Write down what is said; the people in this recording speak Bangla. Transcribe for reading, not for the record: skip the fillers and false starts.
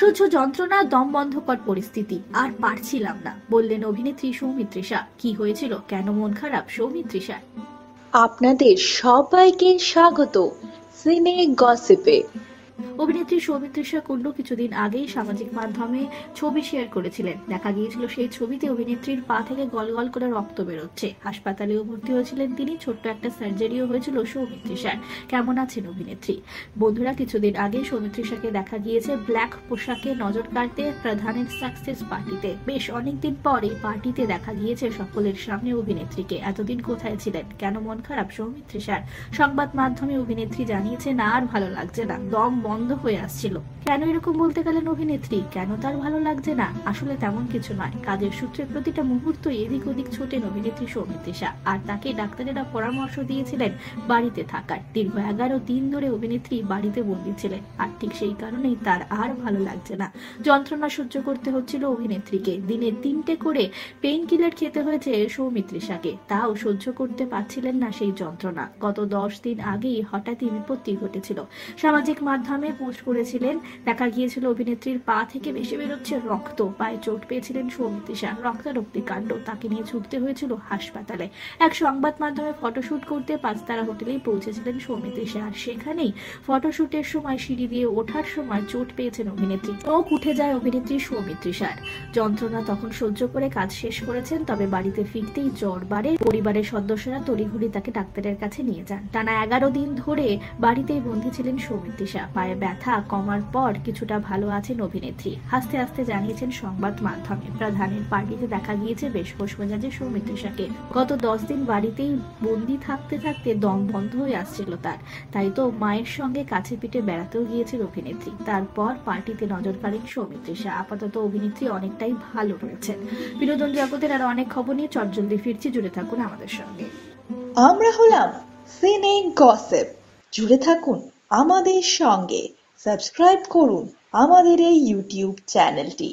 সহ্য যন্ত্রণা, দম বন্ধকর পরিস্থিতি, আর পারছিলাম না, বললেন অভিনেত্রী সৌমিত্রিষা। কি হয়েছিল, কেন মন খারাপ সৌমিত্রিষার? আপনাদের সবাইকে স্বাগত সিনে গসিপে। অভিনেত্রী সৌমিত্রিষা কুণ্ডু কিছুদিন আগেই সামাজিক মাধ্যমে ছবি শেয়ার করেছিলেন। দেখা গিয়েছিল সেই ছবিতে অভিনেত্রীর পা থেকে গলগল করে রক্ত বেরোচ্ছে। হাসপাতালেও ভর্তি হয়েছিলেন তিনি। ছোট্ট একটা সার্জারিও হয়েছিল সৌমিত্রিষার। কেমন আছেন অভিনেত্রী? বন্ধুরা, কিছুদিন আগে সৌমিত্রিষাকে দেখা গিয়েছে ব্ল্যাক পোশাকে নজর কাড়তে প্রধানের সাকসেস পার্টিতে। বেশ অনেকদিন পর এই পার্টিতে দেখা গিয়েছে সকলের সামনে অভিনেত্রীকে। এতদিন কোথায় ছিলেন, কেন মন খারাপ সৌমিত্রিষার? সংবাদ মাধ্যমে অভিনেত্রী জানিয়েছেন আর ভালো লাগছে না, দম বন্ধ হয়ে আসছিল। কেন এরকম বলতে গেলেন অভিনেত্রী? কেন তার ভালো লাগছে না? আসলে তেমন কিছু নয়, কাজের সূত্রে প্রতিটা মুহূর্ত এদিক ওদিক ছোটেন অভিনেত্রী সৌমিত্রিষা। আর তাকে ডাক্তারেরা পরামর্শ দিয়েছিলেন বাড়িতে থাকার। দীর্ঘ 11 দিন ধরে অভিনেত্রী বাড়িতে বন্দী ছিলেন, আর ঠিক সেই কারণেই তার আর ভালো লাগছে না। যন্ত্রণা সহ্য করতে হচ্ছিল অভিনেত্রীকে। দিনে 3টে করে পেইন কিলার খেতে হয়েছে সৌমিত্রিষাকে, তাও সহ্য করতে পারছিলেন না সেই যন্ত্রণা। গত 10 দিন আগেই হঠাৎই বিপত্তি ঘটেছিল। সামাজিক মাধ্যমে পোস্ট করেছিলেন। দেখা গিয়েছিল অভিনেত্রীর পা থেকে ভেসে বেরোচ্ছে রক্ত। পায়ে চোট পেয়েছিলেন সৌমিত্রিষা। রক্তারক্তি কাণ্ড। তাকে নিয়ে ছুটতে হয়েছিল হাসপাতালে। এক সংবাদ মাধ্যমে ফটোশুট করতে 5 তারা হোটেলেই পৌঁছেছিলেন সৌমিত্রিষা। আর সেখানেই ফটোশুটের সময় সিঁড়ি দিয়ে ওঠার সময় চোট পেয়েছেন অভিনেত্রী। চোখ উঠে যায় অভিনেত্রী সৌমিত্রিষার। যন্ত্রণা তখন সহ্য করে কাজ শেষ করেছেন। তবে বাড়িতে ফিরতেই জ্বর বাড়ে। পরিবারের সদস্যরা তড়িঘড়ি তাকে ডাক্তারের কাছে নিয়ে যান। টানা 11 দিন ধরে বাড়িতেই বন্দী ছিলেন সৌমিত্রিষা। পায়ে ব্যথা কমার পর কিছুটা ভালো আছেন অভিনেত্রী। হাসতে হাসতে জানিয়েছেন সংবাদ মাধ্যমে। প্রধানের পার্টিতে দেখা গিয়েছে বেশ খোশ মেজাজে সৌমিত্রিষাকে। গত 10 দিন বাড়িতেই বন্দি থাকতে থাকতে দম বন্ধ হয়ে আসছিল তার। তাই তো মায়ের সঙ্গে কাছে পিঠে বেড়াতেও গিয়েছিল অভিনেত্রী। তারপর পার্টিতে নজর কাড়েন সৌমিত্রিষা। আপাতত অভিনেত্রী অনেকটাই ভালো রয়েছেন। বিনোদন জগতের আরো অনেক খবর নিয়ে চটজলদি ফিরছি, জুড়ে থাকুন আমাদের সঙ্গে। আমরা হলাম সিনে গসিপ, জুড়ে থাকুন আমাদের সঙ্গে, সাবস্ক্রাইব করুন আমাদের এই ইউটিউব চ্যানেলটি।